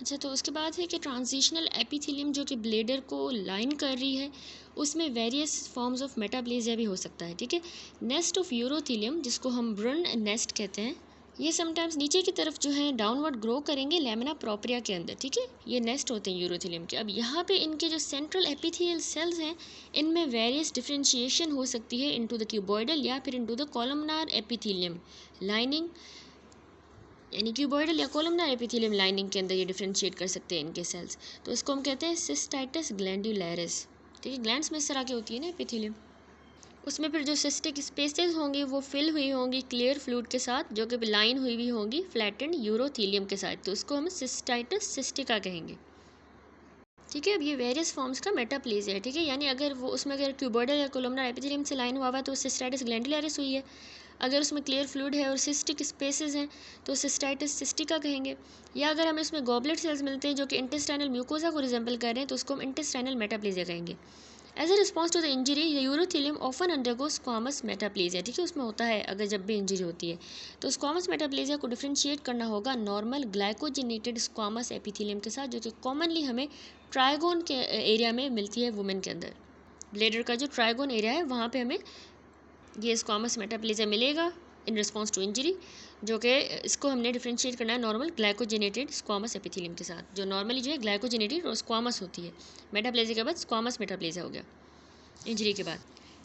अच्छा, तो उसके बाद है कि ट्रांजिशनल एपिथेलियम जो कि ब्लेडर को लाइन कर रही है, उसमें वेरियस फॉर्म्स ऑफ मेटाप्लेजिया भी हो सकता है, ठीक है। नेस्ट ऑफ यूरोथेलियम, जिसको हम ब्रुन नेस्ट कहते हैं, ये समटाइम्स नीचे की तरफ जो है डाउनवर्ड ग्रो करेंगे लैमिना प्रोप्रिया के अंदर, ठीक है। ये नेस्ट होते हैं यूरोथेलियम के। अब यहाँ पे इनके जो सेंट्रल एपिथेलियल सेल्स हैं, इनमें वेरियस डिफ्रेंशिएशन हो सकती है इनटू द क्यूबॉइडल या फिर into the columnar epithelium lining, यानी क्यूबॉइडल या कॉलमनार एपिथेलियम लाइनिंग के अंदर ये डिफ्रेंशिएट कर सकते हैं इनके सेल्स। तो इसको हम कहते हैं सिस्टाइटिस ग्लैंडुलैरिस, ठीक है। ग्लैंड्स में इस तरह की होती है ना एपिथेलियम, उसमें फिर जो सिस्टिक स्पेसेस होंगी वो फिल हुई होंगी क्लियर फ्लूइड के साथ, जो कि लाइन हुई हुई होंगी फ्लैटेंड यूरोथेलियम के साथ, तो उसको हम सिस्टाइटिस सिस्टिका कहेंगे, ठीक है। अब ये वेरियस फॉर्म्स का मेटाप्लेजिया है, ठीक है। यानी अगर वो उसमें अगर क्यूबॉइडल या कोलमनार एपिथेलियम से लाइन हुआ हुआ तो सिस्टाइटिस ग्लैंडुलैरिस हुई है। अगर उसमें क्लियर फ्लूइड है और सिस्टिक स्पेसेस हैं तो सिस्टाइटिस सिस्टिका कहेंगे। या अगर हमें उसमें गॉबलेट सेल्स मिलते हैं जो कि इंटेस्टाइनल म्यूकोसा को रिजेंबल कर रहे हैं तो उसको हम इंटेस्टाइनल मेटाप्लेजिया कहेंगे। As a response to the injury urothelium often undergo squamous metaplasia, ठीक है। उसमें होता है अगर जब भी इंजरी होती है तो स्क्वामस मेटाप्लेजिया को डिफ्रेंशिएट करना होगा नॉर्मल ग्लाइकोजिनेटेड स्क्वामस एपिथेलियम के साथ, जो कि कॉमनली हमें ट्राइगोन के एरिया में मिलती है वुमेन के अंदर। ब्लेडर का जो ट्राइगोन एरिया है वहाँ पे हमें ये स्क्वामस मेटाप्लेजिया मिलेगा इन रिस्पॉन्स टू इंजरी, जो कि इसको हमने डिफ्रेंशिएट करना है नॉर्मल ग्लाइकोजिनेटेड स्क्वामस एपिथेलियम के साथ, जो नॉर्मली जो है ग्लाइकोजिनेटेड और स्क्वामस होती है। मेटाप्लेजिया के बाद स्क्वामस मेटाप्लेजिया हो गया इंजरी के बाद।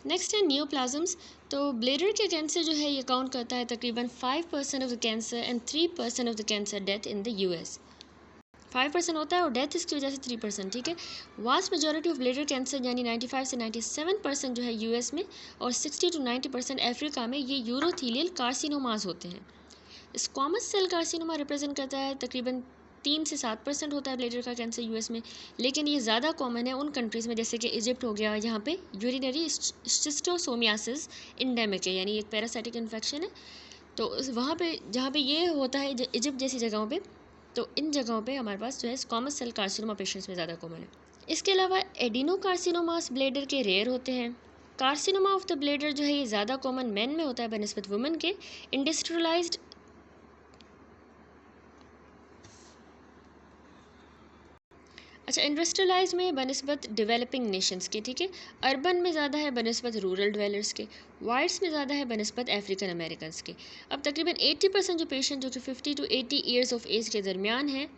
नेक्स्ट है नियोप्लाज्म्स। तो ब्लेडर के कैंसर जो है ये काउंट करता है तकरीबन 5% of the cancer and 3% of the cancer death in the US। 5% होता है और डेथ इसकी वजह से 3%, ठीक है। Vast majority of bladder cancer यानी 95 से 97% जो है US में और 60 to 90% अफ्रीका में ये यूरोथेलियल कार्सिनोमास होते हैं। स्क्वामस सेल कार्सिनोमा रिप्रेजेंट करता है तकरीबन 3 से 7% होता है ब्लेडर का कैंसर US में, लेकिन ये ज़्यादा कॉमन है उन कंट्रीज़ में जैसे कि इजिप्ट हो गया, यहाँ पे यूरिनरी शिस्टोसोमियासिस इंडेमिक है, यानी एक पैरासाइटिक इन्फेक्शन है। तो वहाँ पे जहाँ पे ये होता है इजिप्ट जैसी जगहों पे, तो इन जगहों पे हमारे पास जो है स्क्वामस सेल कार्सिनोमा पेशेंट्स में ज़्यादा कॉमन है। इसके अलावा एडिनोकार्सिनोमास ब्लेडर के रेयर होते हैं। कार्सिनोमा ऑफ द ब्लेडर जो है ये ज़्यादा कॉमन मैन में होता है बनस्बत वुमेन के। इंडस्ट्रियलाइज्ड इंडस्ट्रियलाइज में बनस्बत डेवलपिंग नेशंस के, ठीक है। अर्बन में ज़्यादा है बनस्बत रूरल डवेलर्स के। वाइट्स में ज़्यादा है बनस्बत अफ्रीकन अमेरिकन के। अब तकरीबन 80% जो पेशेंट जो कि 50 to 80 ईयर्स ऑफ एज के दरमियान हैं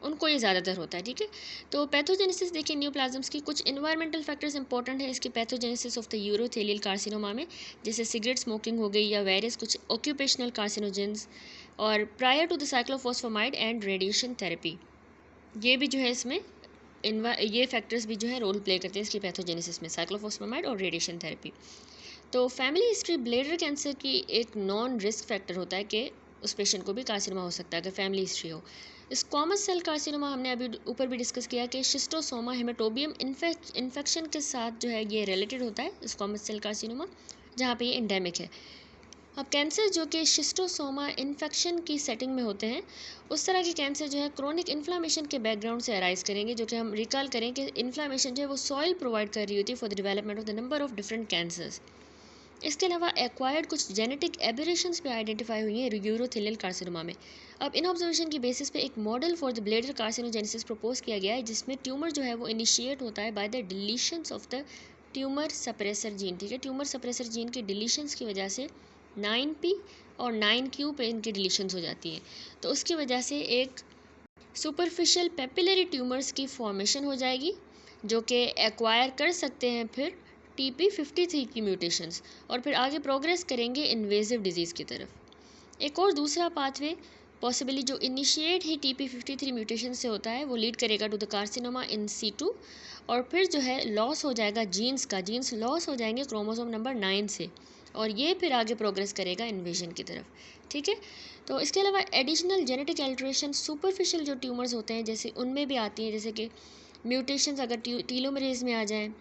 उनको ये ज़्यादातर होता है, ठीक है। तो पैथोजेनेसिस देखिए न्यूप्लाज्म्स की, कुछ इन्वायरमेंटल फैक्टर्स इंपॉर्टेंट है इसकी pathogenesis of the urothelial carcinoma में, जैसे सिगरेट स्मोकिंग हो गई या वेरियस कुछ ऑक्यूपेशनल कार्सिनोजेंस, और prior to the cyclophosphamide and radiation therapy, ये भी जो है इसमें ये फैक्टर्स भी जो है रोल प्ले करते हैं इसकी पैथोजेनेसिस में, साइक्लोफॉस्फेमाइड और रेडिएशन थेरेपी। तो फैमिली हिस्ट्री ब्लेडर कैंसर की एक नॉन रिस्क फैक्टर होता है कि उस पेशेंट को भी कार्सिनोमा हो सकता है अगर फैमिली हिस्ट्री हो। स्क्वामस सेल कार्सिनोमा हमने अभी ऊपर भी डिस्कस किया कि शिस्टोसोमा हेमेटोबियम इन्फेक्शन के साथ जो है ये रिलेटेड होता है स्क्वामस सेल कार्सिनोमा, जहाँ पे ये एंडेमिक है। अब कैंसर जो कि शिस्टोसोमा इन्फेक्शन की सेटिंग में होते हैं, उस तरह के कैंसर जो है क्रोनिक इन्फ्लामेशन के बैकग्राउंड से अराइज करेंगे, जो कि हम रिकॉल करें कि इन्फ्लामेशन जो है वो सॉइल प्रोवाइड कर रही होती है for the development of the number of different cancers. इसके अलावा एक्वायर्ड कुछ जेनेटिक एबरेशंस भी आइडेंटिफाई हुई हैं यूरोथेलियल कार्सिनोमा में। अब इन ऑब्जर्वेशन की बेसिस पे एक model for the bladder carcinogenesis propose किया गया है, जिसमें ट्यूमर जो है वो इनिशिएट होता है by the deletions of the tumour suppressor gene, ठीक है। ट्यूमर सप्रेसर जीन के डिलीशंस की वजह से 9p और 9q पे इनकी डिलीशंस हो जाती हैं, तो उसकी वजह से एक सुपरफिशियल पेपिलरी ट्यूमर्स की फॉर्मेशन हो जाएगी, जो कि एक्वायर कर सकते हैं फिर TP53 की म्यूटेशंस, और फिर आगे प्रोग्रेस करेंगे इन्वेजिव डिजीज़ की तरफ। एक और दूसरा पाथवे पॉसिबली जो इनिशिएट ही TP53 म्यूटेशन से होता है वो लीड करेगा to the carcinoma in situ, और फिर जो है लॉस हो जाएगा जीन्स लॉस हो जाएंगे क्रोमोसोम नंबर 9 से, और ये फिर आगे प्रोग्रेस करेगा इन्वेजन की तरफ, ठीक है। तो इसके अलावा एडिशनल जेनेटिक एल्ट्रेशन सुपरफिशियल जो ट्यूमर्स होते हैं जैसे उनमें भी आती हैं, जैसे कि म्यूटेशंस अगर टीलोमरेज में आ जाएं,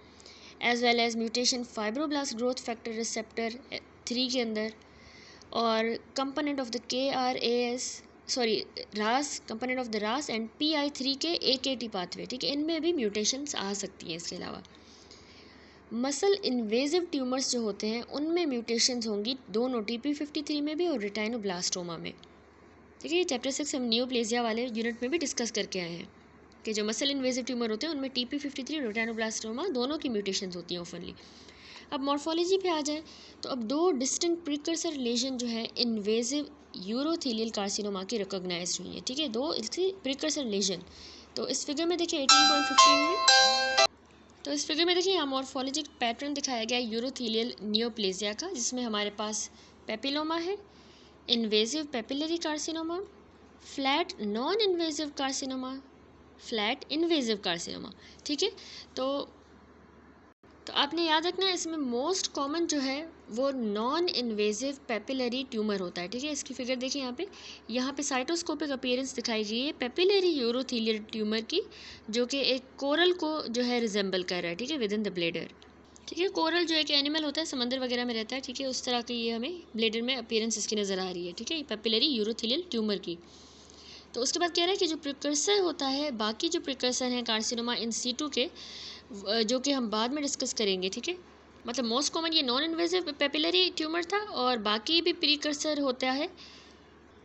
as well as mutation fibroblast growth factor receptor 3 के अंदर, और component of the RAS component of the RAS and PI3 K AKT pathway, ठीक है, इनमें भी म्यूटेशंस आ सकती हैं। इसके अलावा मसल इन्वेजिव ट्यूमर्स जो होते हैं उनमें म्यूटेशंस होंगी दोनों TP53 में भी और रेटाइनोब्लास्टोमा में। ठीक है, ये चैप्टर 6 हम नियोप्लेजिया वाले यूनिट में भी डिस्कस करके आए हैं कि जो मसल इन्वेजिव ट्यूमर होते हैं उनमें TP53 रोटानोब्लास्टोमा दोनों की म्यूटेशंस होती हैं ओपनली। अब मॉर्फोलॉजी पे आ जाए तो अब दो डिस्टिंक्ट प्रिकर्सर लेजन जो है इन्वेजिव यूरोथेलियल कार्सिनोमा की रिकॉग्नाइज्ड हुई है। ठीक है, दो इसकी प्रिकर्सर लेजन। तो इस फिगर में देखिए 18.15 में, तो इस फिगर में देखिए यहाँ मॉर्फोलॉजिक पैटर्न दिखाया गया है यूरोथेलियल नियोप्लेजिया का, जिसमें हमारे पास पेपिलोमा है, invasive papillary carcinoma, flat non invasive carcinoma, flat invasive carcinoma. ठीक है, तो आपने याद रखना है इसमें मोस्ट कॉमन जो है वो नॉन इन्वेजिव पेपिलरी ट्यूमर होता है। ठीक है, इसकी फिगर देखिए यहाँ पे साइटोस्कोपिक अपीयरेंस दिखाई गई है पेपिलरी यूरोथेलियल ट्यूमर की, जो कि एक कोरल को जो है रिजेंबल कर रहा है। ठीक है, विद इन द ब्लेडर। ठीक है, कोरल जो एक एनिमल होता है समंदर वगैरह में रहता है। ठीक है, उस तरह की ये हमें ब्लेडर में अपीयरेंस इसकी नज़र आ रही है। ठीक है, पेपिलरी यूरोथेलियल ट्यूमर की। तो उसके बाद कह रहा है कि जो प्रिकर्सर होता है, बाकी जो प्रिकर्सर हैं कार्सिनोमा इन सीटू के, जो कि हम बाद में डिस्कस करेंगे। ठीक है, मतलब मोस्ट कॉमन ये नॉन इन्वेजिव पेपिलरी ट्यूमर था और बाकी भी प्रिकर्सर होता है,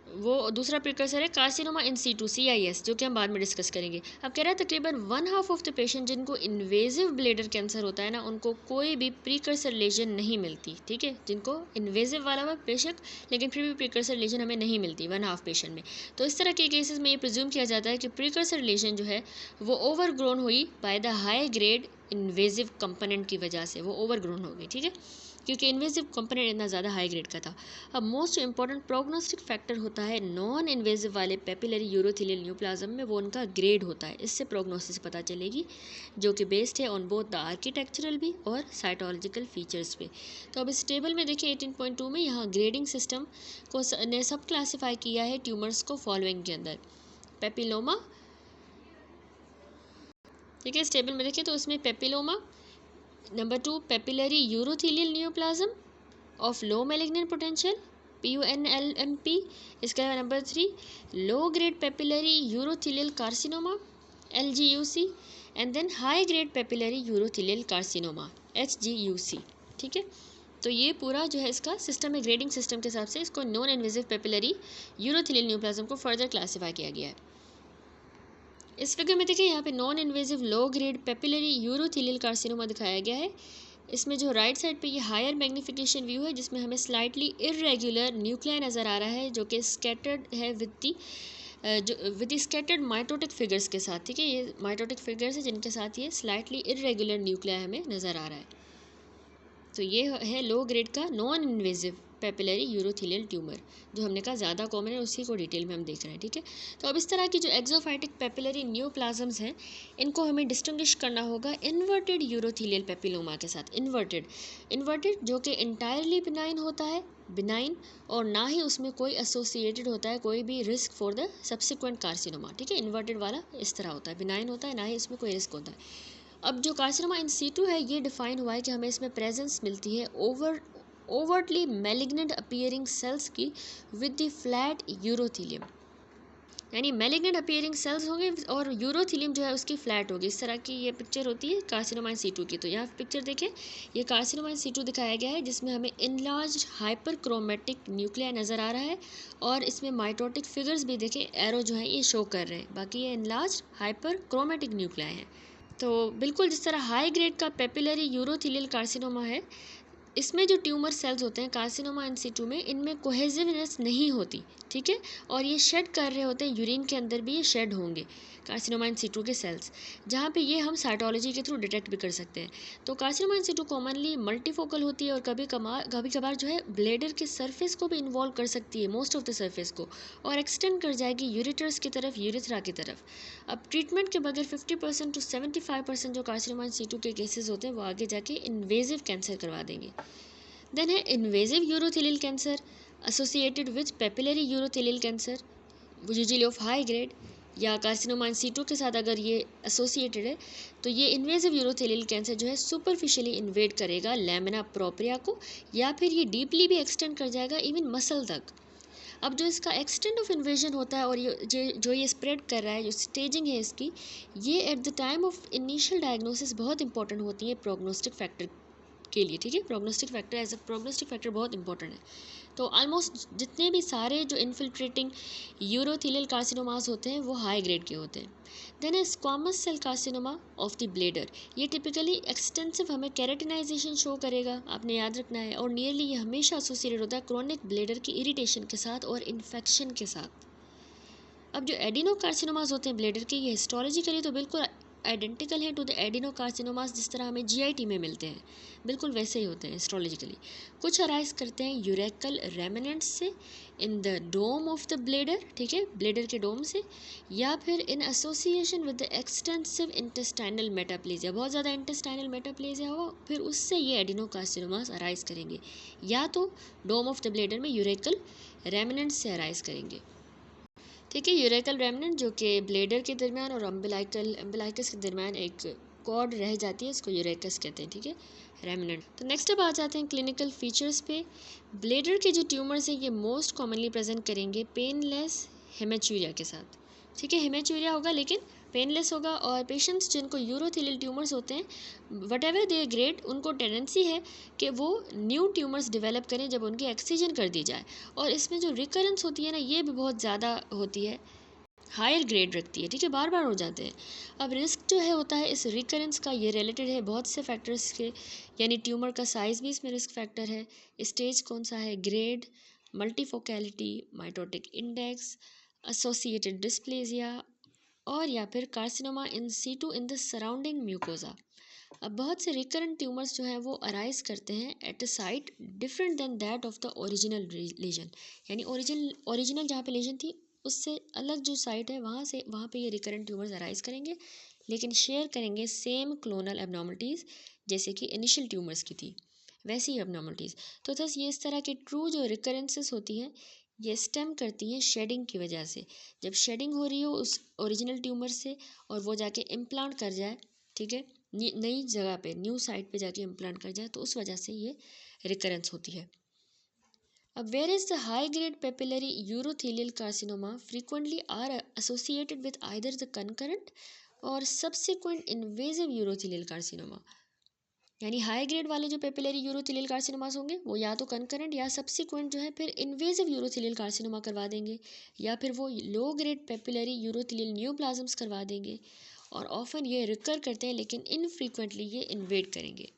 वो दूसरा प्रिकर्सर है कार्सिनोमा इन सीटू CIS, जो कि हम बाद में डिस्कस करेंगे। अब कह रहा है तकरीबन 1/2 ऑफ द पेशेंट जिनको इन्वेजिव ब्लेडर कैंसर होता है ना, उनको कोई भी प्रिकर्सर लेजन नहीं मिलती। ठीक है, जिनको इन्वेजिव वाला हुआ बेशक, लेकिन फिर भी प्रिकर्सर लेजन हमें नहीं मिलती 1/2 पेशेंट में। तो इस तरह के केसेस में ये प्रिज्यूम किया जाता है कि प्रिकर्सर लेजन जो है वो ओवरग्रोन हुई by the high grade invasive component की वजह से, वो ओवरग्रोन हो गई। ठीक है, क्योंकि इन्वेजिव कंपोनेंट इतना ज़्यादा हाई ग्रेड का था। अब मोस्ट इंपॉर्टेंट प्रोग्नोस्टिक फैक्टर होता है नॉन इन्वेजिव वाले पेपिलरी यूरोथेलियल न्यूप्लाज्म में, वो उनका ग्रेड होता है। इससे प्रोग्नोसिस पता चलेगी, जो कि बेस्ड है ऑन बोथ द आर्किटेक्चरल भी और साइटोलॉजिकल फीचर्स पे। तो अब इस टेबल में देखिए 18.2 में यहाँ ग्रेडिंग सिस्टम को ने सब क्लासीफाई किया है ट्यूमर्स को फॉलोइंग के अंदर। पेपिलोमा, ठीक है, इस टेबल में देखिए तो उसमें papilloma, number 2 papillary urothelial neoplasm of low malignant potential PUNLMP। इसके अलावा number 3 low grade papillary urothelial carcinoma LGUC, and then high grade papillary urothelial carcinoma HGUC। ठीक है, तो ये पूरा जो है इसका सिस्टम है, ग्रेडिंग सिस्टम के हिसाब से इसको non invasive papillary urothelial neoplasm को फर्दर क्लासीफाई किया गया है। इस फिगर में देखिए यहाँ पे नॉन इन्वेजिव लो ग्रेड पेपिलरी यूरोथेलियल कार्सिनोमा दिखाया गया है। इसमें जो राइट साइड पे ये हायर मैग्नीफिकेशन व्यू है, जिसमें हमें स्लाइटली इरेगुलर न्यूक्लियाई नज़र आ रहा है, जो कि स्कैटर्ड है with the scattered mitotic figures के साथ। ठीक है, ये माइटोटिक फिगर्स है जिनके साथ ये स्लाइटली इरेगुलर न्यूक्लियाई हमें नज़र आ रहा है। तो ये है लो ग्रेड का non invasive papillary urothelial tumour, जो हमने कहा ज़्यादा कॉमन है, उसी को डिटेल में हम देख रहे हैं। ठीक है, तो अब इस तरह की जो एक्सोफाइटिक पेपिलरी न्यूप्लाज्म्स हैं, इनको हमें डिस्टिंग्विश करना होगा इन्वर्टेड यूरोथेलियल पेपिलोमा के साथ। इन्वर्टेड जो कि इंटायरली बिनाइन होता है, बिनाइन, और ना ही उसमें कोई एसोसिएटेड होता है कोई भी risk for the subsequent carcinoma. ठीक है, इन्वर्टेड वाला इस तरह होता है, बिनाइन होता है, ना ही इसमें कोई रिस्क होता है। अब जो कार्सिनोमा इन सीटू है, ये डिफाइन हुआ है कि हमें इसमें प्रेजेंस मिलती है ओवरटली मैलिग्नेंट अपीयरिंग सेल्स की विद द फ्लैट यूरोथेलियम, यानी मैलिग्नेंट अपीयरिंग सेल्स होंगे और यूरोथेलियम जो है उसकी फ्लैट होगी। इस तरह की ये पिक्चर होती है कार्सिनोमा इन सीटू की। तो यहाँ पिक्चर देखिए, ये कार्सिनोमा इन सीटू दिखाया गया है, जिसमें हमें इनलार्ज हाइपर क्रोमेटिक न्यूक्लिया नज़र आ रहा है, और इसमें माइटोटिक फिगर्स भी देखें, एरो जो है ये शो कर रहे हैं, बाकी ये इनलार्ज हाइपर क्रोमेटिक न्यूक्लिया है। तो बिल्कुल जिस तरह हाई ग्रेड का पेपिलरी यूरोथेलियल कार्सिनोमा है, इसमें जो ट्यूमर सेल्स होते हैं कार्सिनोमा इन सीटू में, इनमें कोहेसिवनेस नहीं होती। ठीक है, और ये शेड कर रहे होते हैं, यूरिन के अंदर भी ये शेड होंगे कार्सिनोमा इन सीटू के सेल्स, जहाँ पे ये हम साइटोलॉजी के थ्रू डिटेक्ट भी कर सकते हैं। तो carcinoma in situ commonly multifocal होती है और कभी कभार जो है ब्लेडर के सरफेस को भी इन्वॉल्व कर सकती है, मोस्ट ऑफ द सरफेस को, और एक्सटेंड कर जाएगी यूरेटर्स की तरफ, यूरेथ्रा की तरफ। अब ट्रीटमेंट के बगैर 50% to 75% जो कार्सिनोमा इन सीटू के केसेस होते हैं वो आगे जाके इन्वेजिव कैंसर करवा देंगे। देन है invasive urothelial cancer associated with papillary urothelial cancer, usually of high grade, या कार्सिनोमा इन सीटू के साथ अगर ये एसोसिएटेड है, तो ये इन्वेजिव यूरोथेलियल कैंसर जो है सुपरफिशियली इन्वेड करेगा लैमिना प्रोप्रिया को, या फिर ये डीपली भी एक्सटेंड कर जाएगा इवन मसल तक। अब जो इसका एक्सटेंड ऑफ इन्वेजन होता है और ये जो ये स्प्रेड कर रहा है, जो स्टेजिंग है इसकी, ये at the time of initial diagnosis बहुत इंपॉर्टेंट होती है प्रोग्नोस्टिक फैक्टर के लिए, ठीक है। Prognostic factor as a prognostic factor बहुत इंपॉर्टेंट है। तो ऑलमोस्ट जितने भी सारे जो इन्फिल्ट्रेटिंग यूरोथेलियल कार्सिनोमास होते हैं वो हाई ग्रेड के होते हैं। देन है squamous cell carcinoma of the bladder. ये टिपिकली एक्सटेंसिव हमें कैरेटिनाइजेशन शो करेगा, आपने याद रखना है, और नियरली ये हमेशा एसोसिएटेड होता है क्रोनिक ब्लेडर की इरिटेशन के साथ और इन्फेक्शन के साथ। अब जो एडिनोकार्सिनोमास होते हैं ब्लेडर के, ये हिस्टोलॉजिकली तो बिल्कुल आइडेंटिकल है टू द एडिनोकार्सिनोमास जिस तरह हमें जीआईटी में मिलते हैं, बिल्कुल वैसे ही होते हैं हिस्टोलॉजिकली। कुछ अराइज करते हैं यूरेकल रेमिनेंट्स से in the dome of the bladder, ठीक है, ब्लेडर के डोम से, या फिर in association with the extensive intestinal metaplasia, बहुत ज़्यादा इंटेस्टाइनल मेटाप्लेजिया हो, फिर उससे ये एडिनोकार्सिनोमास अराइज करेंगे, या तो डोम ऑफ द ब्लेडर में यूरेकल रेमिनेंट्स से अराइज करेंगे, ठीक है। यूरेकल रेमनेंट जो कि ब्लेडर के दरमियान और अम्बिलाइकस के दरमियान एक कॉर्ड रह जाती है, इसको यूरेकस कहते हैं, ठीक है, रेमनेंट। तो नेक्स्ट अब आ जाते हैं क्लिनिकल फीचर्स पे। ब्लेडर के जो ट्यूमर्स हैं ये मोस्ट कॉमनली प्रेजेंट करेंगे पेनलेस हेमेचूरिया के साथ, ठीक है। हेमेचूरिया होगा लेकिन पेनलेस होगा, और पेशेंट्स जिनको यूरोथेलियल ट्यूमर्स होते हैं वट एवर देयर ग्रेड, उनको टेंडेंसी है कि वो न्यू ट्यूमर्स डेवलप करें जब उनकी एक्सीजन कर दी जाए, और इसमें जो रिकरेंस होती है ना ये भी बहुत ज़्यादा होती है, हायर ग्रेड रखती है, ठीक है, बार बार हो जाते हैं। अब रिस्क जो है होता है इस रिकरेंस का, ये रिलेटेड है बहुत से फैक्टर्स के, यानी ट्यूमर का साइज़ भी इसमें रिस्क फैक्टर है, स्टेज कौन सा है, grade, multifocality, mitotic index, associated dysplasia, और या फिर carcinoma in situ in the surrounding mucosa. अब बहुत से रिकरेंट ट्यूमर्स जो हैं वो अराइज करते हैं at a site different than that of the original lesion, यानी ओरिजिनल जहाँ पे लीजन थी उससे अलग जो साइट है वहाँ पे ये रिकरेंट ट्यूमर्स अराइज करेंगे, लेकिन शेयर करेंगे सेम क्लोनल एबनॉर्मलिटीज़ जैसे कि इनिशियल ट्यूमर्स की थी वैसी ही एबनॉर्मलिटीज़। तो थस ये इस तरह की ट्रू जो रिकरेंसेस होती हैं ये स्टेम करती हैं शेडिंग की वजह से। जब शेडिंग हो रही हो उस ओरिजिनल ट्यूमर से और वो जाके इम्प्लांट कर जाए, ठीक है, नई जगह पे न्यू साइट पे जाके इम्प्लांट कर जाए, तो उस वजह से ये रिकरेंस होती है। अब where is the high grade papillary urothelial carcinoma frequently are associated with either the concurrent or subsequent invasive urothelial carcinoma, यानी हाई ग्रेड वाले जो पेपिलरी यूरोथेलियल कार्सिनोमास होंगे वो या तो कंकरेंट या सब्सिक्वेंट जो है फिर इन्वेजिव यूरोथेलियल कार्सिनोमा करवा देंगे, या फिर वो लो ग्रेड पेपिलरी यूरोथेलियल न्यूप्लाज्म्स करवा देंगे, और ऑफन ये रिकर करते हैं लेकिन इनफ्रीक्वेंटली ये इन्वेड करेंगे,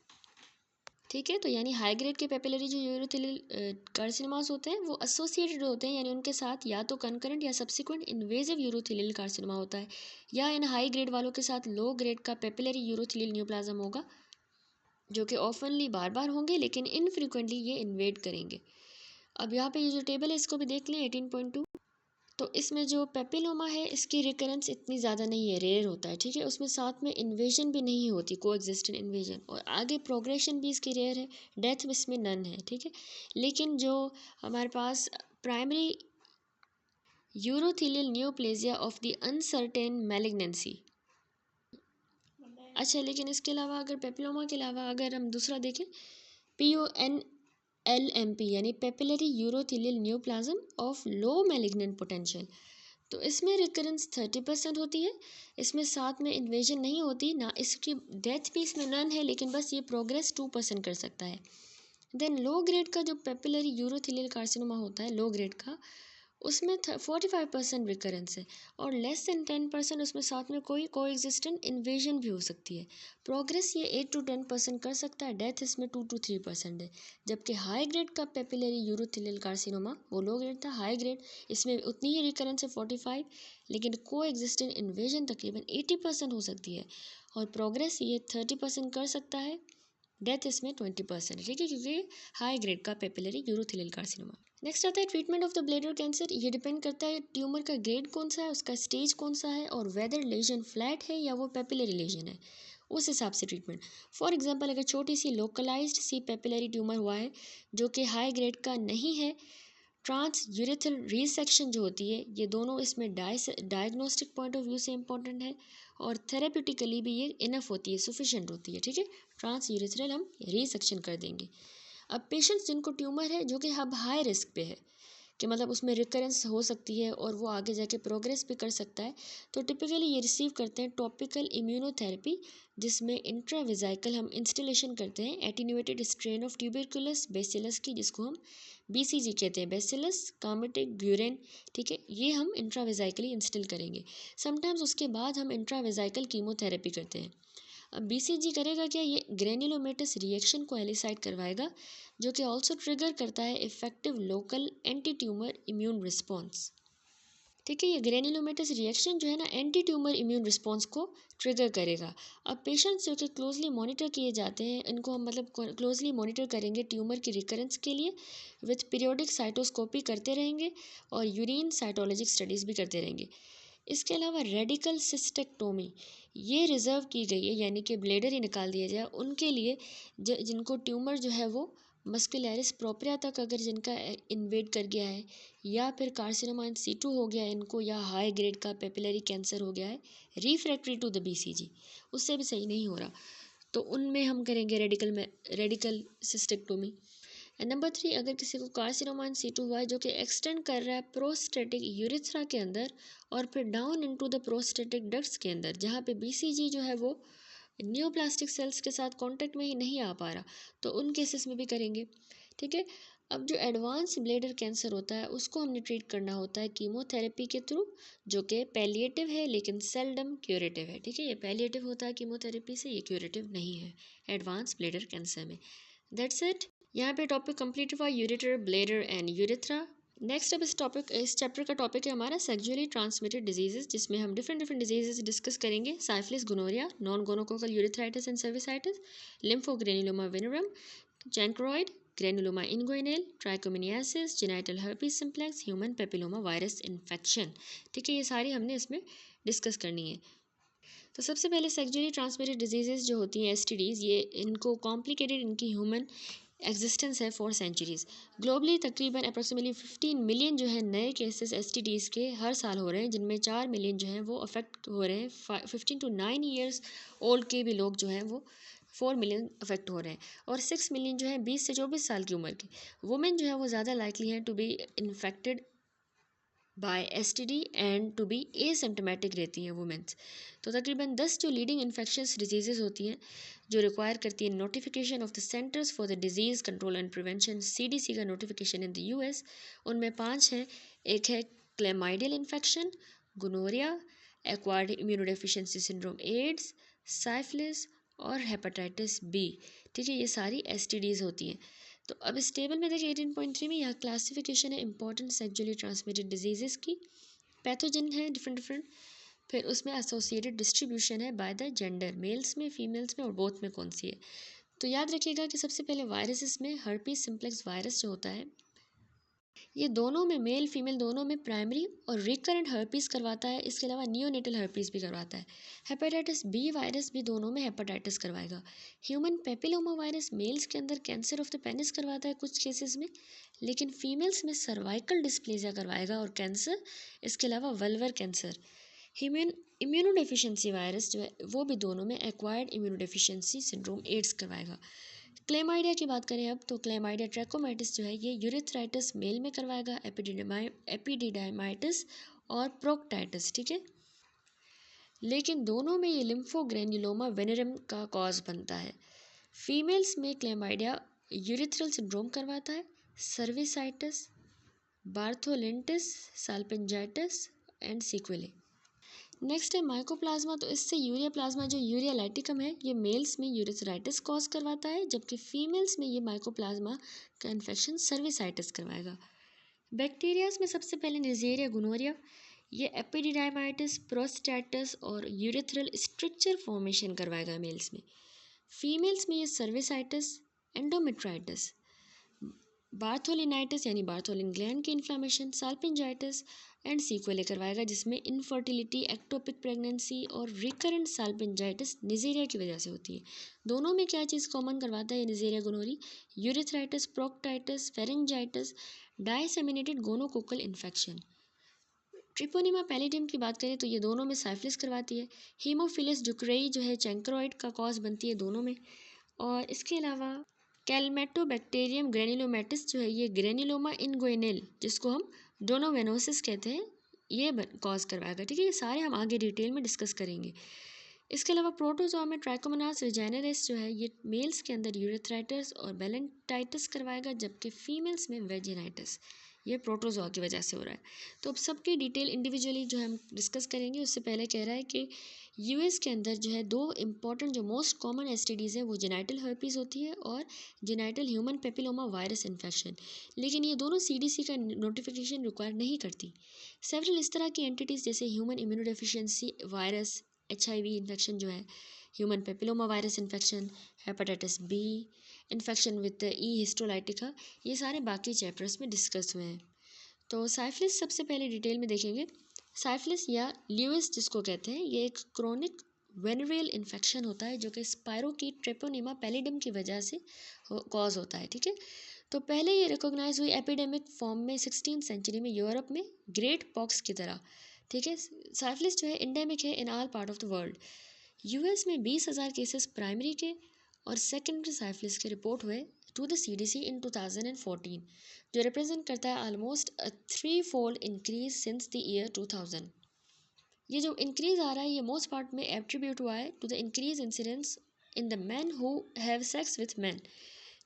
ठीक है। तो यानी हाई ग्रेड के पेपिलरी जो यूरोथेलियल कार्सिनोमास होते हैं वो एसोसिएटेड होते हैं, यानी उनके साथ या तो कंकरेंट या सब्सिक्वेंट इन्वेजिव यूरोथेलियल कार्सिनोमा होता है, या इन हाई ग्रेड वालों के साथ लो ग्रेड का पेपिलरी यूरोथेलियल न्यूप्लाज्म होगा जो कि ऑफनली बार बार होंगे लेकिन इनफ्रीक्वेंटली ये इन्वेड करेंगे। अब यहाँ पे ये जो टेबल है इसको भी देख लें 18.2। तो इसमें जो पेपिलोमा है इसकी रिकरेंस इतनी ज़्यादा नहीं है, रेयर होता है, ठीक है, उसमें साथ में इन्वेजन भी नहीं होती, को एग्जिस्टेंट इन्वेजन, और आगे प्रोग्रेशन भी इसकी रेयर है, डेथ इसमें नन है, ठीक है। लेकिन जो हमारे पास primary urothelial neoplasia of the uncertain malignancy, अच्छा, लेकिन इसके अलावा अगर पेपिलोमा के अलावा अगर हम दूसरा देखें PONLMP यानी papillary urothelial neoplasm of low malignant potential, तो इसमें रिकरेंस 30% होती है, इसमें साथ में इन्वेजन नहीं होती ना, इसकी डेथ भी इसमें नन है, लेकिन बस ये प्रोग्रेस 2% कर सकता है। देन लो ग्रेड का जो पेपिलरी यूरोथेलियल कार्सिनोमा होता है लो ग्रेड का, उसमें 45% रिकरेंस है, और लेस देन 10% उसमें साथ में कोई को एग्जिस्टेंट इन्वेजन भी हो सकती है। प्रोग्रेस ये 8 to 10% कर सकता है, डेथ इसमें 2 to 3% है। जबकि हाई ग्रेड का पेपिलरी यूरोथेलियल कार्सिनोमा वो लो ग्रेड था, हाई ग्रेड इसमें उतनी ही रिकरेंस है 45, लेकिन को एग्जिस्टेंट इन्वेजन तकरीबन 80% हो सकती है, और प्रोग्रेस ये 30% कर सकता है, डेथ इसमें 20%, ठीक है, क्योंकि हाई ग्रेड का पेपिलरी यूरोथेलियल कार्सिनोमा। नेक्स्ट आता है treatment of the bladder cancer. ये डिपेंड करता है ट्यूमर का ग्रेड कौन सा है, उसका स्टेज कौन सा है, और वेदर लेजन फ्लैट है या वो पेपिलरी लेजन है, उस हिसाब से ट्रीटमेंट। फॉर एग्जांपल अगर छोटी सी लोकलाइज्ड सी पेपिलरी ट्यूमर हुआ है जो कि हाई ग्रेड का नहीं है, ट्रांस यूरेथ्रल रिसेक्शन जो होती है, ये दोनों इसमें डायग्नोस्टिक पॉइंट ऑफ व्यू से इंपॉर्टेंट है, और थेरेप्यूटिकली भी ये इनफ होती है, सफिशेंट होती है, ठीक है। ट्रांस यूरेथ्रल हम रिसेक्शन कर देंगे। अब पेशेंट्स जिनको ट्यूमर है जो कि अब हाई रिस्क पे है, कि मतलब उसमें रिकरेंस हो सकती है और वो आगे जाके प्रोग्रेस भी कर सकता है, तो टिपिकली ये रिसीव करते हैं टॉपिकल इम्यूनोथेरेपी, जिसमें इंट्रावेजाइकल हम इंस्टॉलेशन करते हैं attenuated strain of tuberculous bacillus की, जिसको हम BCG कहते हैं, बेसिलस कामेटिक ब्यूरेन। ठीक है, ये हम इंट्रावेजाइकली इंस्टॉल करेंगे। समटाइम्स उसके बाद हम इंट्रावेजाइकल कीमोथेरेपी करते हैं। अब BCG करेगा क्या, ये ग्रेन्युलोमेटस रिएक्शन को एलिसाइट करवाएगा, जो कि ऑल्सो ट्रिगर करता है effective local anti tumour immune response. ठीक है, ये ग्रेन्युलोमेटस रिएक्शन जो है ना एंटी ट्यूमर इम्यून रिस्पॉन्स को ट्रिगर करेगा। अब पेशेंट्स जो कि क्लोजली मॉनिटर किए जाते हैं, इनको हम मतलब क्लोजली मॉनिटर करेंगे ट्यूमर की रिकरेंस के लिए, विथ पीरियोडिक साइटोस्कोपी करते रहेंगे और यूरिन साइटोलॉजिक स्टडीज़ भी करते रहेंगे। इसके अलावा रेडिकल सिस्टेक्टोमी ये रिज़र्व की गई है, यानी कि ब्लेडर ही निकाल दिया जाए उनके लिए जिनको ट्यूमर जो है वो मस्कुलरिस प्रोप्रिया तक अगर जिनका इन्वेड कर गया है, या फिर कार्सिनोमा इन सीटू हो गया है इनको, या हाई ग्रेड का पेपिलरी कैंसर हो गया है रिफ्रैक्टरी टू द BCG, उससे भी सही नहीं हो रहा, तो उनमें हम करेंगे रेडिकल सिस्टेक्टोमी। एंड नंबर 3, अगर किसी को कार्सिनोमा इन सीटू हुआ है जो कि एक्सटेंड कर रहा है प्रोस्टेटिक यूरिथ्रा के अंदर और फिर down into the prostatic ducts के अंदर, जहाँ पे BCG जो है वो न्यूप्लास्टिक सेल्स के साथ कांटेक्ट में ही नहीं आ पा रहा, तो उन केसेस में भी करेंगे। ठीक है, अब जो एडवांस ब्लेडर कैंसर होता है उसको हमने ट्रीट करना होता है कीमोथेरेपी के थ्रू, जो कि पैलिएटिव है लेकिन सेल्डम क्यूरेटिव है। ठीक है, ये पैलिएटिव होता है कीमोथेरेपी से, ये क्यूरेटिव नहीं है एडवांस ब्लेडर कैंसर में। दैट्स इट, यहाँ पे टॉपिक कंप्लीट हुआ ureter, bladder and urethra. Next अब इस चैप्टर का टॉपिक है हमारा सेक्सुअली ट्रांसमिटेड डिजीजेस, जिसमें हम डिफरेंट डिजीजेस डिस्कस करेंगे। Syphilis, gonorrhoea, non gonococcal urethritis and cervicitis, lymphogranuloma venereum, chancroid, granuloma inguinale, trichomoniasis, genital herpes simplex, human papilloma virus infection. ठीक है, ये सारी हमने इसमें डिस्कस करनी है। तो सबसे पहले सेक्सुअली ट्रांसमिटेड डिजीजेस जो होती हैं STDs, ये इनको कॉम्प्लिकेटेड इनकी ह्यूमन एग्जिस्टेंस है फॉर सेंचुरीज़। ग्लोबली तकरीबन अप्रॉक्सीमेटली 15 मिलियन जो है नए केसेस STDs के हर साल हो रहे हैं, जिनमें 4 मिलियन जो हैं वो अफेक्ट हो रहे हैं। 15 to 9 ईयर्स ओल्ड के भी लोग जो हैं वो 4 मिलियन अफेक्ट हो रहे हैं, और 6 मिलियन जो है 20 से 24 साल की उम्र के वुमेन जो है वो ज़्यादा लाइकली हैं to be infected by STD and to be asymptomatic रहती हैं वुमेन्स। तो तकरीबन 10 जो लीडिंग इन्फेक्शस डिजीज़ होती हैं जो रिक्वायर करती है notification of the centres for the disease control and prevention, CDC का नोटिफिकेशन इन द US, उनमें 5 हैं। एक है chlamydial infection, gonorrhoea, acquired immunodeficiency syndrome AIDS, syphilis और हेपेटाइटिस B। ठीक है, ये सारी STDs होती हैं। तो अब इस टेबल में देखिए 18.3 में यहाँ क्लासिफिकेशन है इंपॉर्टेंट सेक्सुअली ट्रांसमिटेड डिजीजेस की, पैथोजन है डिफरेंट, फिर उसमें एसोसिएटेड डिस्ट्रीब्यूशन है बाय द जेंडर, मेल्स में, फीमेल्स में और बोथ में कौन सी है। तो याद रखिएगा कि सबसे पहले वायरसेस में हर्पीस सिम्प्लेक्स वायरस जो होता है, ये दोनों में मेल फीमेल दोनों में प्राइमरी और रिकरेंट हर्पीस करवाता है। इसके अलावा नियोनेटल हर्पीस भी करवाता है। हेपेटाइटिस B वायरस भी दोनों में हेपेटाइटिस करवाएगा। ह्यूमन पेपिलोमा वायरस मेल्स के अंदर कैंसर ऑफ द पेनिस करवाता है कुछ केसेस में, लेकिन फीमेल्स में सर्वाइकल डिस्प्लेजिया करवाएगा और कैंसर। इसके अलावा वल्वर कैंसर। इम्यूनोडेफिशिएंसी वायरस जो है वो भी दोनों में एक्वायर्ड इम्यूनोडेफिशिएंसी सिंड्रोम एड्स करवाएगा। क्लेमाइडिया की बात करें अब, तो क्लेमाइडिया ट्रैकोमाइटिस जो है ये यूरिथ्राइटिस मेल में करवाएगा, एपिडिडाइमाइटिस और प्रोक्टाइटिस। ठीक है, लेकिन दोनों में ये लिम्फोग्रेन्युलोमा वेनेरम का कॉज बनता है। फीमेल्स में क्लेमाइडिया यूरिथ्रल सिंड्रोम करवाता है, सर्विसाइटिस, बार्थोलेंटिस, साल्पिंजाइटिस एंड सीक्वेले। नेक्स्ट है माइकोप्लाज्मा, तो इससे यूरिया प्लाज्मा जो यूरिया लाइटिकम है ये मेल्स में यूरिथ्राइटिस कॉज करवाता है, जबकि फीमेल्स में ये माइकोप्लाज्मा का इन्फेक्शन सर्विसाइटिस करवाएगा। बैक्टीरियाज में सबसे पहले निजेरिया गोनोरिया, ये एपिडिडाइमाइटिस, प्रोस्टेटिस और यूरिथ्रल स्ट्रक्चर फॉर्मेशन करवाएगा मेल्स में। फीमेल्स में ये सर्विसाइटिस, एंडोमेट्राइटिस, बार्थोलिनाइटिस यानी बार्थोलिन ग्लैंड की इन्फ्लामेशन, साल्पिंजाइटिस एंड सीक्वेले करवाएगा, जिसमें इनफर्टिलिटी, एक्टोपिक प्रेगनेंसी और रिकरेंट साल्पिंजाइटिस निजेरिया की वजह से होती है। दोनों में क्या चीज़ कॉमन करवाता है ये Neisseria gonorrhoeae, urethritis, proctitis, pharyngitis, disseminated gonococcal infection. Treponema pallidum की बात करें तो ये दोनों में साइफिलिस करवाती है। हीमोफिलस डुक्रेई जो है चैंक्रोइड का कॉज बनती है दोनों में। और इसके अलावा कैलमेटोबैक्टीरियम ग्रेनुलोमेटिस जो है ये ग्रेनुलोमा इनगुइनल जिसको हम डोनोवेनोसिस कहते हैं ये कॉज करवाएगा, ठीक है। ये सारे हम आगे डिटेल में डिस्कस करेंगे। इसके अलावा प्रोटोजोआ में ट्राइकोमोनास वेजाइनलिस जो है ये मेल्स के अंदर यूरेथ्राइटिस और बेलेंटाइटिस करवाएगा, जबकि फीमेल्स में वेजिनाइटिस, ये प्रोटोजोआ की वजह से हो रहा है। तो अब सबकी डिटेल इंडिविजुअली जो हम डिस्कस करेंगे। उससे पहले कह रहा है कि यूएस के अंदर जो है 2 इम्पॉर्टेंट जो मोस्ट कॉमन एसटीडीज़ है वो जेनाइटल हर्पीज़ होती है और genital human papilloma virus infection, लेकिन ये दोनों सीडीसी का नोटिफिकेशन रिक्वायर नहीं करती। सेवरल इस तरह की एंटिटीज़ जैसे human immunodeficiency virus, HIV infection जो है, human papilloma virus infection, hepatitis B infection with E histolytica, ये सारे बाकी चैप्टर्स में डिस्कस हुए हैं। तो साइफिलिस सबसे पहले डिटेल में देखेंगे। साइफिलिस या ल्यूइस जिसको कहते हैं ये एक क्रोनिक वेनरेल इन्फेक्शन होता है जो कि स्पायरोकीट ट्रेपोनेमा पैलिडम की वजह से कॉज होता है, ठीक है। तो पहले ये रिकॉग्नाइज हुई एपिडेमिक फॉर्म में 16th सेंचुरी में यूरोप में ग्रेट पॉक्स की तरह, ठीक है। साइफिलिस जो है इंडेमिक है in all part of the world. US में 20,000 केसेस प्राइमरी के और सेकेंडरी साइफिलिस के रिपोर्ट हुए टू द सीडीसी इन 2014, जो रिप्रेजेंट करता है almost a 3-fold increase since the year 2000। ये जो इंक्रीज आ रहा है ये मोस्ट पार्ट में एट्रीब्यूट हुआ है to the increase incidence in the man who have sex with man.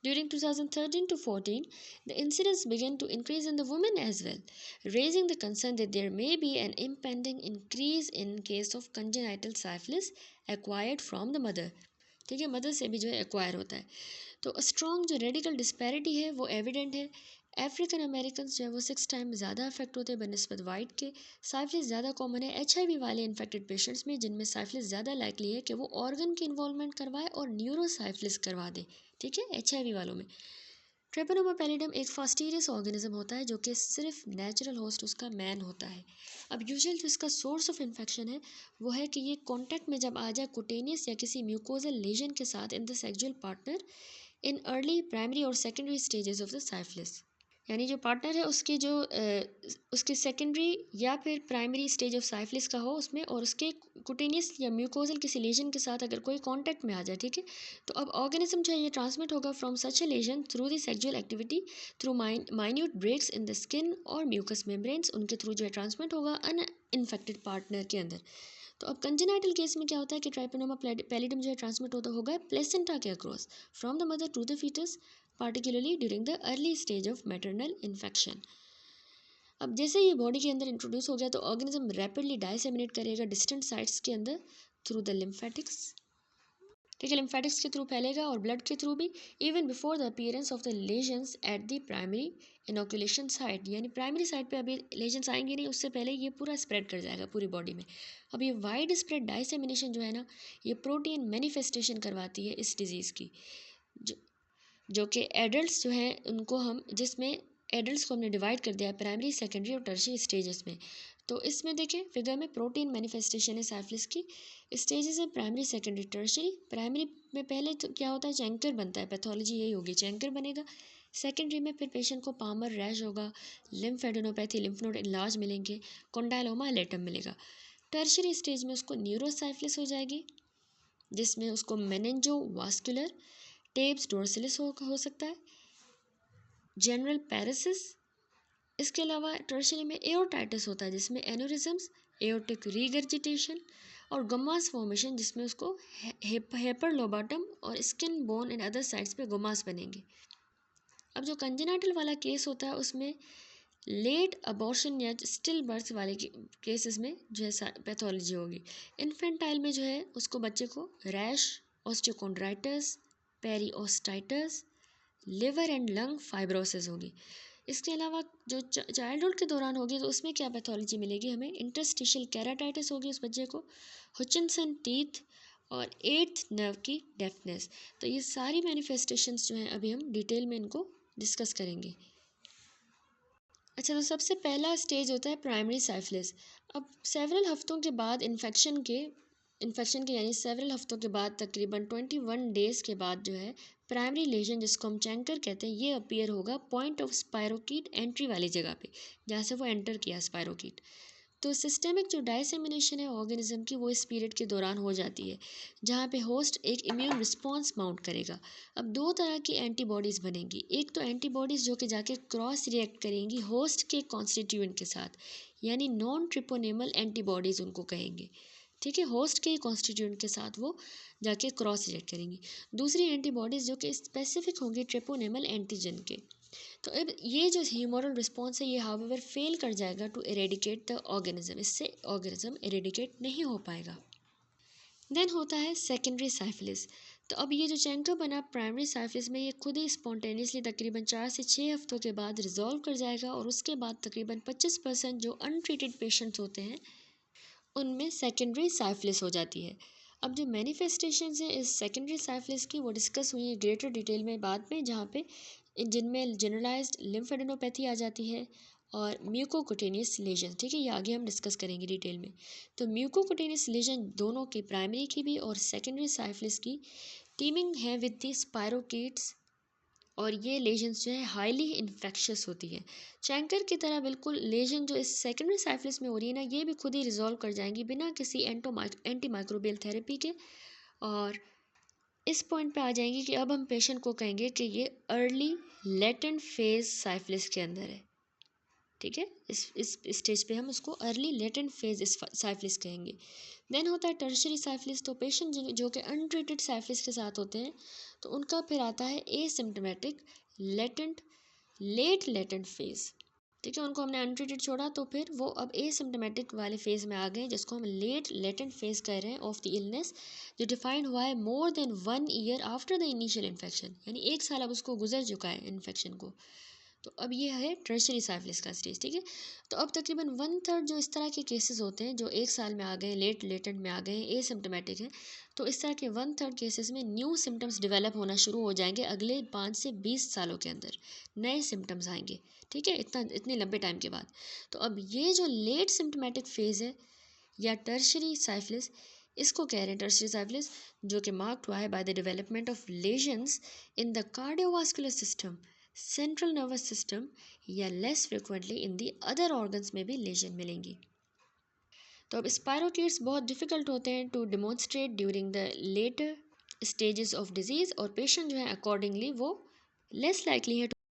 During 2013 to 14, the incidence began to increase in the women as well, raising the concern that there may be an impending increase in case of congenital syphilis acquired from the mother, ठीक है, mother से भी जो है acquire होता है। तो strong जो रेडिकल डिस्पैरिटी है वो एविडेंट है। अफ्रीकन अमेरिकन जो है वो 6 टाइम ज़्यादा अफेक्ट होते हैं बनस्बत वाइट के। साइफिलिस ज़्यादा कॉमन है एचआईवी वाले इन्फेक्टेड पेशेंट्स में, जिनमें साइफिलिस ज़्यादा लाइकली है कि वो ऑर्गन की इन्वॉल्वमेंट करवाए और न्यूरोसाइफिलिस करवा दे, ठीक है, एचआईवी वालों में। ट्रेपोनेमा पैलिडम एक फास्टीरियस ऑर्गेनिज्म होता है जो कि सिर्फ नेचुरल होस्ट उसका मैन होता है। अब यूजुअल जो इसका सोर्स ऑफ इन्फेक्शन है वो है कि ये कॉन्टैक्ट में जब आ जाए कुटेनियस या किसी म्यूकोजल लेजन के साथ in the sexual partner in early primary और secondary stages of the syphilis, यानी जो पार्टनर है उसकी जो उसके सेकेंडरी या फिर प्राइमरी स्टेज ऑफ साइफिलिस का हो उसमें, और उसके कुटेनियस या म्यूकोजल किसी लेजन के साथ अगर कोई कांटेक्ट में आ जाए, ठीक है। तो अब ऑर्गेनिज्म जो है ये ट्रांसमिट होगा from such a lesion through the sexual activity through minute breaks in the skin और म्यूकस मेम्ब्रेन्स, उनके थ्रू जो है ट्रांसमिट होगा अनइन्फेक्टेड पार्टनर के अंदर। तो अब कंजेनाइटल केस में क्या होता है कि ट्राइपोनेमा पैलिडम जो है ट्रांसमिट होगा प्लेसेंटा के across from the mother to the foetus, particularly during the early stage of maternal infection. अब जैसे ये बॉडी के अंदर इंट्रोड्यूस हो गया तो ऑर्गेनिज्म रैपिडली डाइसेमिनेट करेगा डिस्टेंट साइट्स के अंदर थ्रू द लिम्फेटिक्स, ठीक है, लिम्फेटिक्स के थ्रू फैलेगा और ब्लड के थ्रू भी, even before the appearance of the lesions at the primary inoculation site, यानी प्राइमरी साइट पे अभी लेजन्स आएंगे नहीं उससे पहले ये पूरा स्प्रेड कर जाएगा पूरी बॉडी में। अब ये वाइड स्प्रेड डाइसेमिनेशन जो है ना ये प्रोटीन मैनिफेस्टेशन करवाती है इस डिजीज़ की, जो कि एडल्ट्स जो हैं उनको हम, जिसमें एडल्ट्स को हमने डिवाइड कर दिया है प्राइमरी सेकेंडरी और टर्शियरी स्टेजेस में। तो इसमें देखें फिगर में प्रोटीन मैनिफेस्टेशन है साइफिलिस की, स्टेजेस हैं प्राइमरी सेकेंडरी टर्शियरी। प्राइमरी में पहले तो क्या होता है चैंकर बनता है, पैथोलॉजी यही होगी, चैंकर बनेगा। सेकेंडरी में फिर पेशेंट को पामर रैश होगा, लिम्फेडेनोपैथी, लिम्फ नोड इनलार्ज मिलेंगे, कोंडाइलोमा लेटम मिलेगा। टर्शियरी स्टेज में उसको न्यूरोसाइफिलिस हो जाएगी जिसमें उसको मेनिंजो वास्कुलर टेब्स डोर्सिलिस हो सकता है, जनरल पैरासिस। इसके अलावा टर्शियरी में एओर्टाइटिस होता है जिसमें एनोरिज्म्स, एओर्टिक रीगर्जिटेशन और गम्मास फॉर्मेशन जिसमें उसको हेपर लोबाटम और skin bone and other sides पे गम्मास बनेंगे। अब जो कंजेनाइटल वाला केस होता है उसमें लेट अबॉर्शन या स्टिल बर्थ वाले केसेस में जो है पैथोलॉजी होगी। इन्फेंटाइल में जो है उसको बच्चे को rash, osteochondritis, periostitis, liver and lung fibrosis होगी। इसके अलावा जो चाइल्डहुड के दौरान होगी तो उसमें क्या पैथोलॉजी मिलेगी हमें, इंटरस्टिशियल कैराटाइटिस होगी उस बच्चे को, हुचिनसन टीथ और 8th नर्व की डेफनेस। तो ये सारी मैनिफेस्टेशंस जो हैं अभी हम डिटेल में इनको डिस्कस करेंगे। अच्छा, तो सबसे पहला स्टेज होता है प्राइमरी साइफिलिस। अब सेवरल हफ्तों के बाद इन्फेक्शन के यानी सेवरल हफ्तों के बाद तकरीबन 21 डेज़ के बाद जो है प्राइमरी लेजन जिसको हम चैंकर कहते हैं ये अपीयर होगा पॉइंट ऑफ स्पायरोकीट एंट्री वाली जगह पे जहाँ से वो एंटर किया स्पायरोकीट। तो सिस्टेमिक जो डायसेमिनेशन है ऑर्गेनिज्म की वो इस पीरियड के दौरान हो जाती है, जहाँ पे होस्ट एक इम्यून रिस्पॉन्स माउंट करेगा। अब दो तरह की एंटीबॉडीज़ बनेंगी, एक तो एंटीबॉडीज़ जो कि जाके क्रॉस रिएक्ट करेंगी होस्ट के कॉन्स्टिट्यूएंट के साथ, यानी नॉन ट्रिपोनेमल एंटीबॉडीज़ उनको कहेंगे, ठीक है। होस्ट के कॉन्स्टिट्यूएंट के साथ वो जाके क्रॉस रिएक्ट करेंगी। दूसरी एंटीबॉडीज़ जो कि स्पेसिफिक होंगी ट्रिपोनेमल एंटीजन के। तो अब ये जो ह्यूमोरल रिस्पॉन्स है ये हाउएवर फेल कर जाएगा टू इरेडिकेट द ऑर्गेनिज्म, इससे ऑर्गेनिज्म इरेडिकेट नहीं हो पाएगा। देन होता है सेकेंडरी साइफिलिस। तो अब ये जो चैंकर बना प्राइमरी साइफिलिस में, ये खुद ही स्पॉन्टेनियसली तकरीबन 4 से 6 हफ्तों के बाद रिजॉल्व कर जाएगा, और उसके बाद तकरीबन 25% जो अनट्रीटेड पेशेंट्स होते हैं उनमें सेकेंडरी साइफिलिस हो जाती है। अब जो मैनिफेस्टेशंस हैं इस सेकेंडरी साइफिलिस की वो डिस्कस हुई है ग्रेटर डिटेल में बाद में, जहाँ पे जिनमें जनरलाइज्ड लिम्फेडेनोपैथी आ जाती है और म्यूकोकुटेनियस लेजन, ठीक है, ये आगे हम डिस्कस करेंगे डिटेल में। तो म्यूकोकुटेनियस लेजन दोनों की, प्राइमरी की भी और सेकेंडरी साइफिलिस की, टीमिंग है विद द स्पायरोकीट्स, और ये लेजन्स जो है हाईली इन्फेक्शस होती है। चैंकर की तरह बिल्कुल लेजन जो इस सेकेंडरी साइफिलिस में हो रही है ना, ये भी खुद ही रिजॉल्व कर जाएंगी बिना किसी एंटी माइक्रोबियल थेरेपी के, और इस पॉइंट पे आ जाएंगे कि अब हम पेशेंट को कहेंगे कि ये अर्ली लेटेंट फेज साइफिलिस के अंदर है, ठीक है। इस स्टेज पे हम उसको अर्ली लेटेंट फेज साइफिलिस कहेंगे। देन होता है टर्शरी साइफिलिस। तो पेशेंट जो कि अनट्रीटेड साइफिलिस के साथ होते हैं, तो उनका फिर आता है asymptomatic latent late latent phase, ठीक है। उनको हमने अनट्रीटेड छोड़ा, तो फिर वो अब एसिम्प्टोमेटिक वाले फेज में आ गए, जिसको हम लेट लेटेंट फेज कह रहे हैं ऑफ द इलनेस, जो डिफाइंड हुआ है more than 1 year after the initial infection, यानी 1 साल अब उसको गुजर चुका है इन्फेक्शन को। तो अब ये है टर्शरी साइफिलिस का स्टेज, ठीक है। तो अब तकरीबन 1/3 जो इस तरह के केसेस होते हैं जो 1 साल में आ गए, लेट लेटेंट में आ गए, एसिम्प्टोमेटिक हैं, तो इस तरह के 1/3 केसेस में न्यू सिम्टम्स डेवलप होना शुरू हो जाएंगे। अगले 5 से 20 सालों के अंदर नए सिम्टम्स आएंगे, ठीक है, इतने लंबे टाइम के बाद। तो अब ये जो लेट सिम्टोमेटिक फेज़ है या टर्शरी साइफिलिस, इसको कह रहे हैं टर्शरी साइफिलिस, जो कि मार्क्ड हुआ है by the development of lesions in the cardiovascular system, central nervous system, या less frequently in the other organs में भी लेजन मिलेंगी। तो अब स्पायरोकीट्स बहुत डिफ़िकल्ट होते हैं to demonstrate during the later stages of disease, और पेशेंट जो है अकॉर्डिंगली वो लेस लाइकली है